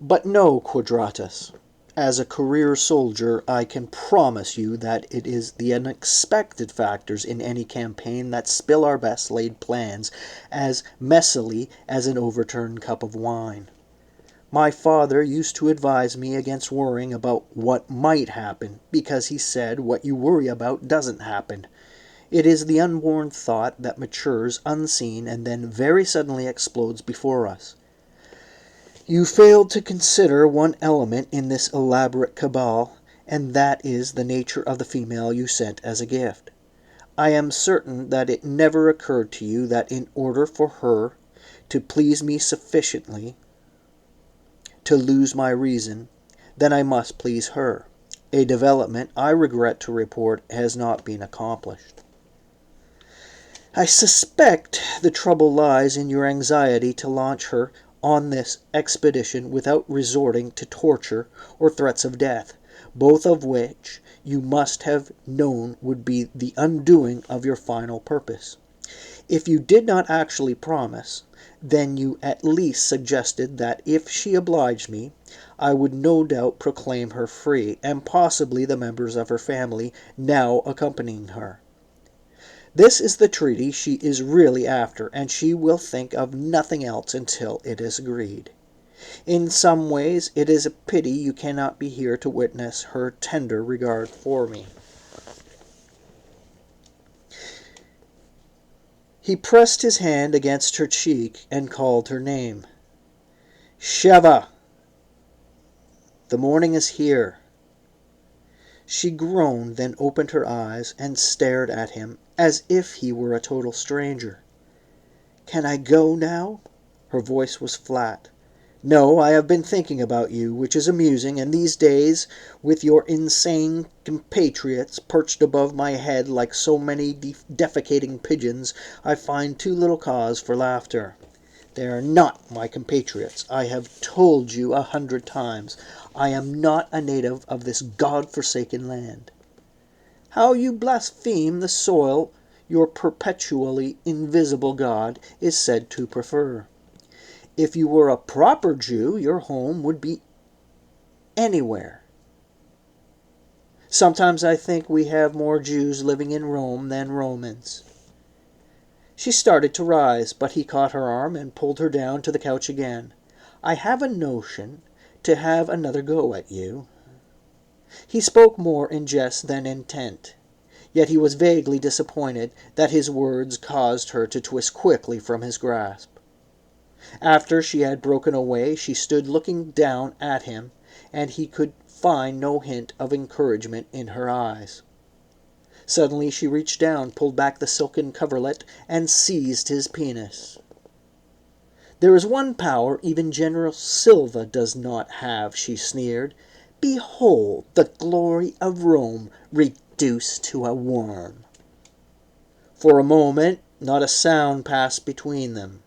But no, Quadratus. As a career soldier, I can promise you that it is the unexpected factors in any campaign that spill our best laid plans as messily as an overturned cup of wine. My father used to advise me against worrying about what might happen, because he said what you worry about doesn't happen. It is the unborn thought that matures unseen and then very suddenly explodes before us. You failed to consider one element in this elaborate cabal, and that is the nature of the female you sent as a gift. I am certain that it never occurred to you that in order for her to please me sufficiently to lose my reason, then I must please her. A development, I regret to report, has not been accomplished. I suspect the trouble lies in your anxiety to launch her on this expedition without resorting to torture or threats of death, both of which you must have known would be the undoing of your final purpose. If you did not actually promise, then you at least suggested that if she obliged me, I would no doubt proclaim her free, and possibly the members of her family now accompanying her. This is the treaty she is really after, and she will think of nothing else until it is agreed. In some ways, it is a pity you cannot be here to witness her tender regard for me. He pressed his hand against her cheek and called her name. Sheva! The morning is here. She groaned, then opened her eyes and stared at him as if he were a total stranger. Can I go now? Her voice was flat. No, I have been thinking about you, which is amusing, and these days, with your insane compatriots perched above my head like so many defecating pigeons, I find too little cause for laughter. They are not my compatriots. I have told you 100 times. I am not a native of this God-forsaken land. How you blaspheme the soil your perpetually invisible God is said to prefer. If you were a proper Jew, your home would be anywhere. Sometimes I think we have more Jews living in Rome than Romans. She started to rise, but he caught her arm and pulled her down to the couch again. I have a notion to have another go at you. He spoke more in jest than intent, yet he was vaguely disappointed that his words caused her to twist quickly from his grasp. After she had broken away, she stood looking down at him, and he could find no hint of encouragement in her eyes. Suddenly she reached down, pulled back the silken coverlet, and seized his penis. There is one power even General Silva does not have, she sneered. Behold the glory of Rome reduced to a worm. For a moment, not a sound passed between them.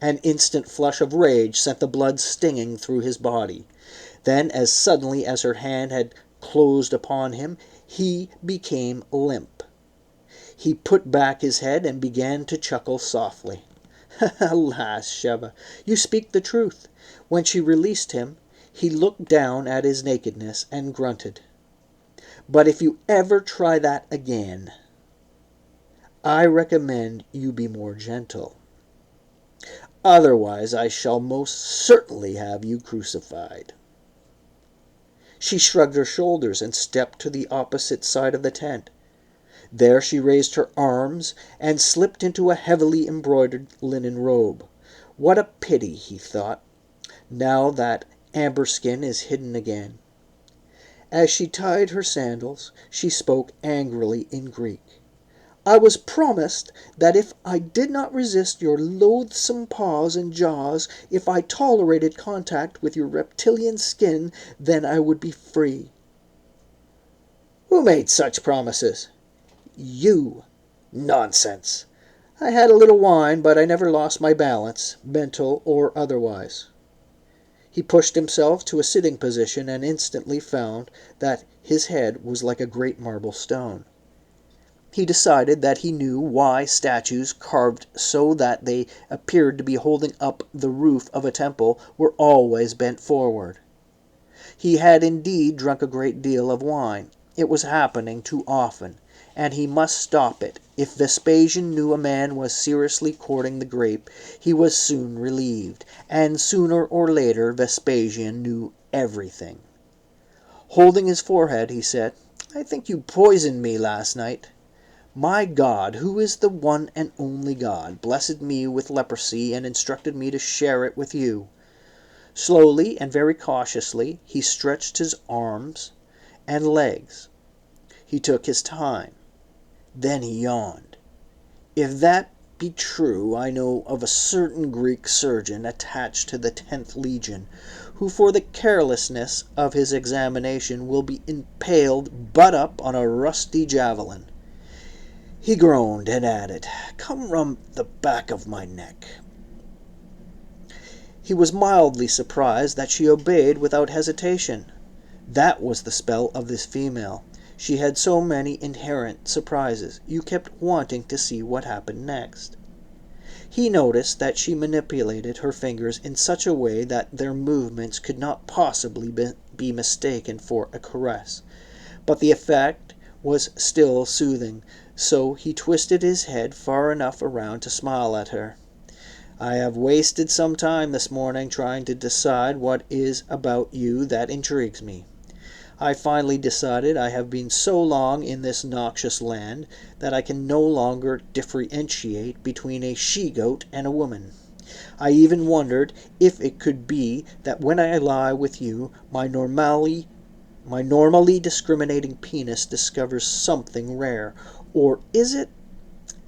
An instant flush of rage sent the blood stinging through his body. Then, as suddenly as her hand had closed upon him, he became limp. He put back his head and began to chuckle softly. Alas, Sheva, you speak the truth. When she released him, he looked down at his nakedness and grunted. But if you ever try that again, I recommend you be more gentle. Otherwise, I shall most certainly have you crucified. She shrugged her shoulders and stepped to the opposite side of the tent. There she raised her arms and slipped into a heavily embroidered linen robe. What a pity, he thought, now that amber skin is hidden again. As she tied her sandals, she spoke angrily in Greek. I was promised that if I did not resist your loathsome paws and jaws, if I tolerated contact with your reptilian skin, then I would be free. Who made such promises? You. Nonsense. I had a little wine, but I never lost my balance, mental or otherwise. He pushed himself to a sitting position and instantly found that his head was like a great marble stone. He decided that he knew why statues carved so that they appeared to be holding up the roof of a temple were always bent forward. He had indeed drunk a great deal of wine. It was happening too often, and he must stop it. If Vespasian knew a man was seriously courting the grape, he was soon relieved, and sooner or later Vespasian knew everything. Holding his forehead, he said, "I think you poisoned me last night. My God, who is the one and only God, blessed me with leprosy and instructed me to share it with you." Slowly and very cautiously he stretched his arms and legs. He took his time. Then he yawned. "If that be true, I know of a certain Greek surgeon attached to the 10th Legion, who for the carelessness of his examination will be impaled butt up on a rusty javelin." He groaned and added, "Come round the back of my neck." He was mildly surprised that she obeyed without hesitation. That was the spell of this female. She had so many inherent surprises. You kept wanting to see what happened next. He noticed that she manipulated her fingers in such a way that their movements could not possibly be mistaken for a caress. But the effect was still soothing, so he twisted his head far enough around to smile at her. "I have wasted some time this morning trying to decide what is about you that intrigues me. I finally decided I have been so long in this noxious land that I can no longer differentiate between a she-goat and a woman. I even wondered if it could be that when I lie with you, my normally discriminating penis discovers something rare, or is it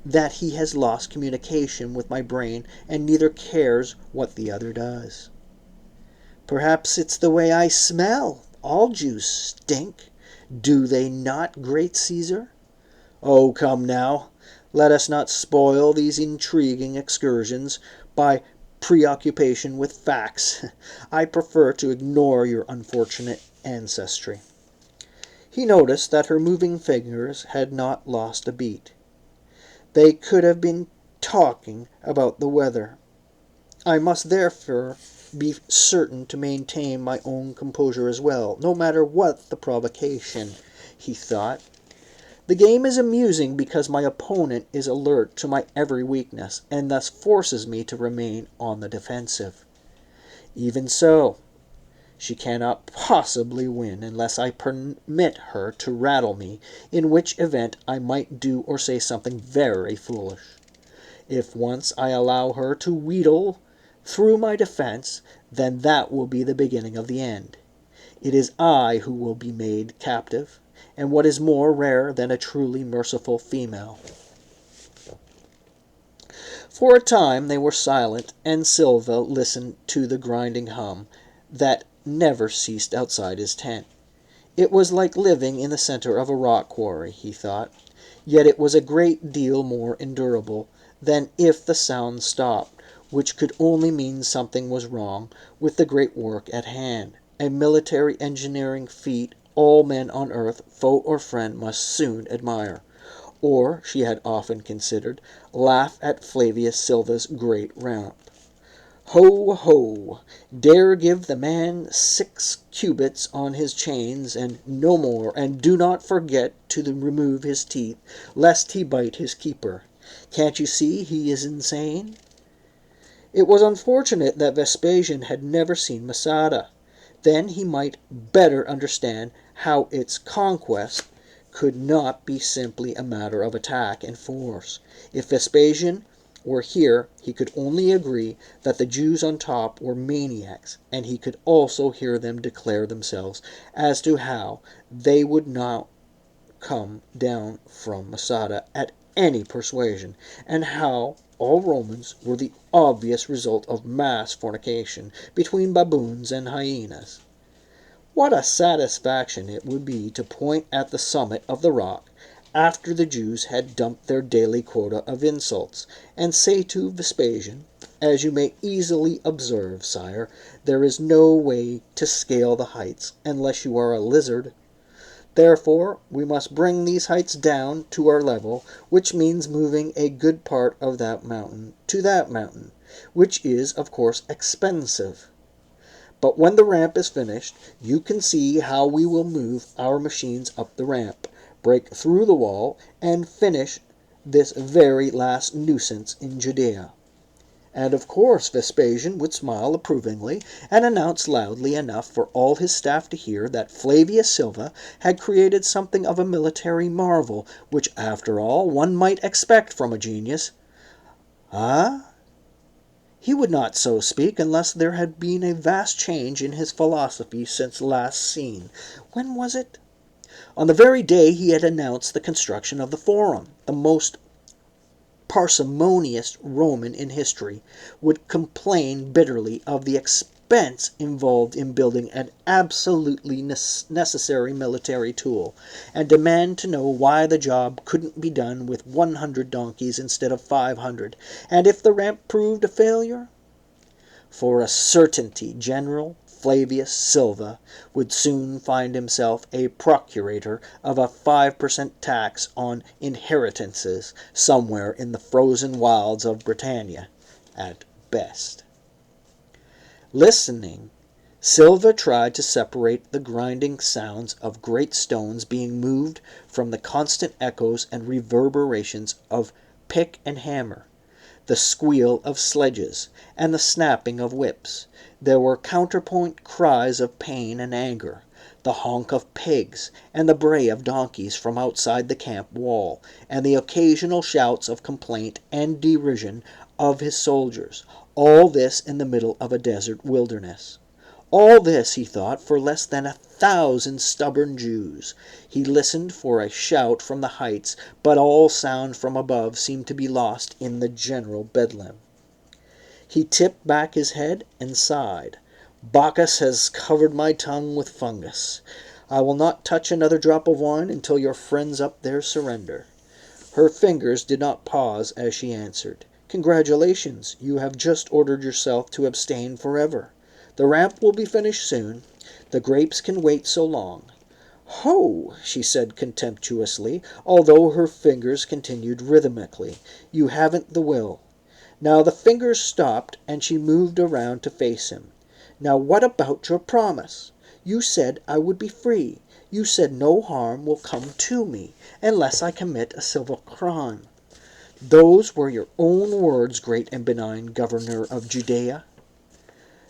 that he has lost communication with my brain and neither cares what the other does? Perhaps it's the way I smell. All Jews stink. Do they not, great Caesar? Oh, come now, let us not spoil these intriguing excursions by preoccupation with facts. I prefer to ignore your unfortunate ancestry." He noticed that her moving fingers had not lost a beat. They could have been talking about the weather. I must therefore be certain to maintain my own composure as well, no matter what the provocation, he thought. The game is amusing because my opponent is alert to my every weakness, and thus forces me to remain on the defensive. Even so, she cannot possibly win unless I permit her to rattle me, in which event I might do or say something very foolish. If once I allow her to wheedle through my defense, then that will be the beginning of the end. It is I who will be made captive, and what is more rare than a truly merciful female. For a time they were silent, and Silva listened to the grinding hum that never ceased outside his tent. It was like living in the center of a rock quarry, he thought, yet it was a great deal more endurable than if the sound stopped, which could only mean something was wrong with the great work at hand, a military engineering feat all men on earth, foe or friend, must soon admire. Or, she had often considered, laugh at Flavius Silva's great ramp. Ho, ho! Dare give the man 6 cubits on his chains, and no more, and do not forget to remove his teeth, lest he bite his keeper. Can't you see he is insane? It was unfortunate that Vespasian had never seen Masada. Then he might better understand how its conquest could not be simply a matter of attack and force. If Vespasian were here, he could only agree that the Jews on top were maniacs, and he could also hear them declare themselves as to how they would not come down from Masada at any persuasion, and how all Romans were the obvious result of mass fornication between baboons and hyenas. What a satisfaction it would be to point at the summit of the rock, after the Jews had dumped their daily quota of insults, and say to Vespasian, "As you may easily observe, sire, there is no way to scale the heights unless you are a lizard." Therefore, we must bring these heights down to our level, which means moving a good part of that mountain to that mountain, which is, of course, expensive. But when the ramp is finished, you can see how we will move our machines up the ramp, break through the wall, and finish this very last nuisance in Judea. And of course Vespasian would smile approvingly, and announce loudly enough for all his staff to hear that Flavius Silva had created something of a military marvel, which, after all, one might expect from a genius. Ah? He would not so speak unless there had been a vast change in his philosophy since last seen. When was it? On the very day he had announced the construction of the Forum. The most parsimonious Roman in history would complain bitterly of the expense involved in building an absolutely necessary military tool, and demand to know why the job couldn't be done with 100 donkeys instead of 500, and if the ramp proved a failure. For a certainty, General Flavius Silva would soon find himself a procurator of a 5% tax on inheritances somewhere in the frozen wilds of Britannia, at best. Listening, Silva tried to separate the grinding sounds of great stones being moved from the constant echoes and reverberations of pick and hammer, the squeal of sledges, and the snapping of whips. There were counterpoint cries of pain and anger, the honk of pigs, and the bray of donkeys from outside the camp wall, and the occasional shouts of complaint and derision of his soldiers, all this in the middle of a desert wilderness. All this, he thought, for less than 1,000 stubborn Jews. He listened for a shout from the heights, but all sound from above seemed to be lost in the general bedlam. He tipped back his head and sighed. Bacchus has covered my tongue with fungus. I will not touch another drop of wine until your friends up there surrender. Her fingers did not pause as she answered. Congratulations, you have just ordered yourself to abstain forever. The ramp will be finished soon. The grapes can wait so long. Ho, she said contemptuously, although her fingers continued rhythmically. You haven't the will. Now the fingers stopped, and she moved around to face him. Now what about your promise? You said I would be free. You said no harm will come to me, unless I commit a civil crime. Those were your own words, great and benign governor of Judea.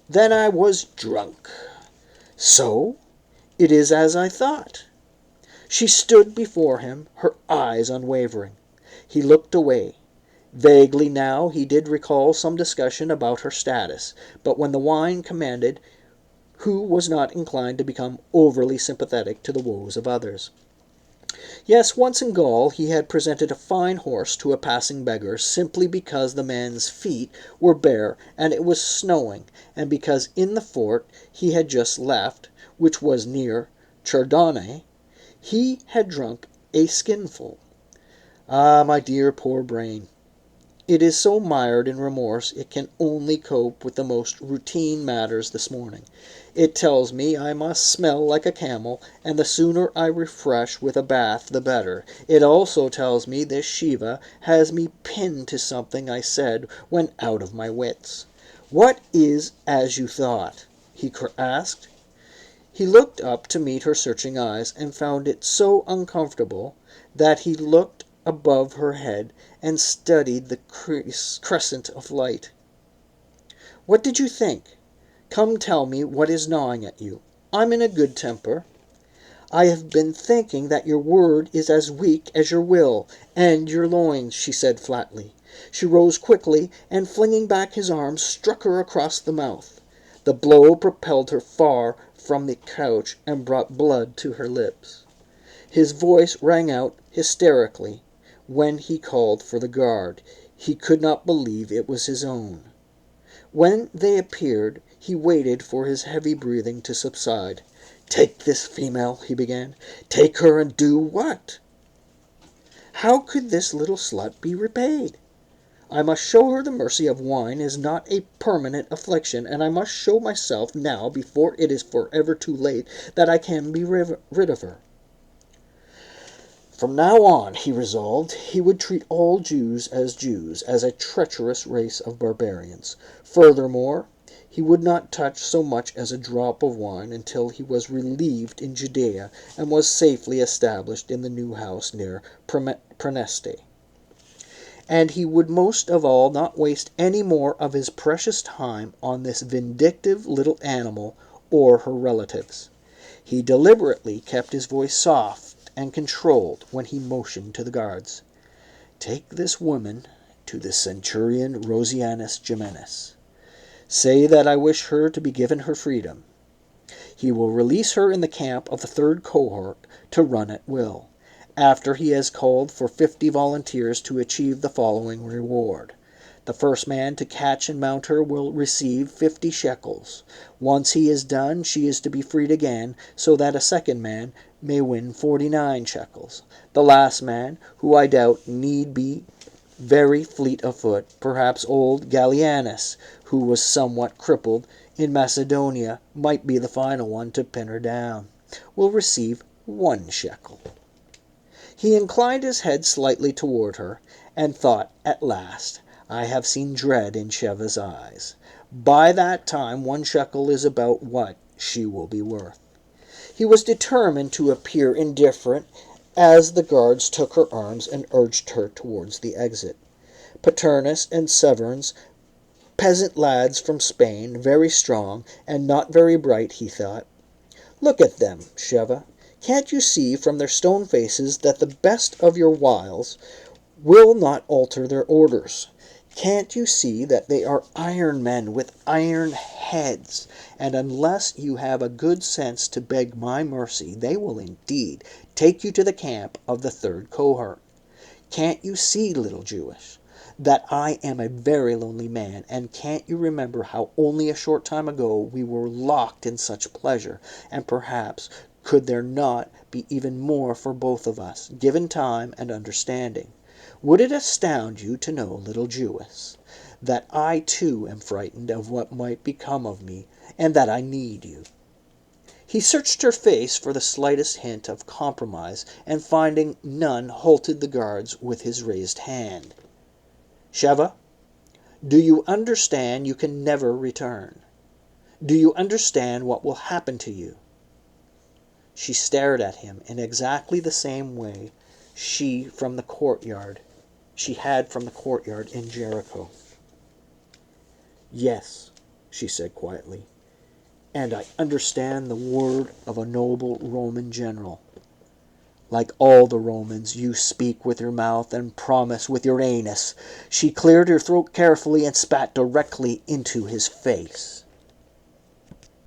Then I was drunk. So, it is as I thought. She stood before him, her eyes unwavering. He looked away. Vaguely now he did recall some discussion about her status, but when the wine commanded, who was not inclined to become overly sympathetic to the woes of others? Yes, once in Gaul he had presented a fine horse to a passing beggar simply because the man's feet were bare and it was snowing, and because in the fort he had just left, which was near Chardonnay, he had drunk a skinful. Ah, my dear poor brain! It is so mired in remorse it can only cope with the most routine matters this morning. It tells me I must smell like a camel, and the sooner I refresh with a bath the better. It also tells me this Shiva has me pinned to something I said when out of my wits. What is as you thought? He asked. He looked up to meet her searching eyes, and found it so uncomfortable that he looked above her head and studied the crescent of light. What did you think? Come tell me what is gnawing at you. I'm in a good temper. I have been thinking that your word is as weak as your will and your loins, she said flatly. She rose quickly, and flinging back his arm, struck her across the mouth. The blow propelled her far from the couch and brought blood to her lips. His voice rang out hysterically when he called for the guard. He could not believe it was his own. When they appeared, he waited for his heavy breathing to subside. Take this female, he began. Take her and do what? How could this little slut be repaid? I must show her the mercy of wine is not a permanent affliction, and I must show myself now, before it is forever too late, that I can be rid of her. From now on, he resolved, he would treat all Jews, as a treacherous race of barbarians. Furthermore, he would not touch so much as a drop of wine until he was relieved in Judea and was safely established in the new house near Praeneste. And he would most of all not waste any more of his precious time on this vindictive little animal or her relatives. He deliberately kept his voice soft and controlled when he motioned to the guards. "Take this woman to the centurion Rosianus Gemenes. Say that I wish her to be given her freedom. He will release her in the camp of the third cohort to run at will, after he has called for 50 volunteers to achieve the following reward. The first man to catch and mount her will receive 50 shekels. Once he is done, she is to be freed again, so that a second man may win 49 shekels. The last man, who I doubt need be very fleet of foot, perhaps old Gallienus, who was somewhat crippled in Macedonia, might be the final one to pin her down, will receive 1 shekel." He inclined his head slightly toward her, and thought, at last, "I have seen dread in Sheva's eyes. By that time 1 shekel is about what she will be worth." He was determined to appear indifferent as the guards took her arms and urged her towards the exit. Paternus and Severns, peasant lads from Spain, very strong and not very bright, he thought. "Look at them, Sheva. Can't you see from their stone faces that the best of your wiles will not alter their orders? Can't you see that they are iron men with iron heads, and unless you have a good sense to beg my mercy, they will indeed take you to the camp of the third cohort? Can't you see, little Jewess, that I am a very lonely man, and can't you remember how only a short time ago we were locked in such pleasure, and perhaps could there not be even more for both of us, given time and understanding? Would it astound you to know, little Jewess, that I too am frightened of what might become of me, and that I need you?" He searched her face for the slightest hint of compromise, and finding none, halted the guards with his raised hand. "Sheva, do you understand you can never return? Do you understand what will happen to you?" She stared at him in exactly the same way she had from the courtyard in Jericho. "Yes," she said quietly, "and I understand the word of a noble Roman general. Like all the Romans, you speak with your mouth and promise with your anus." She cleared her throat carefully and spat directly into his face.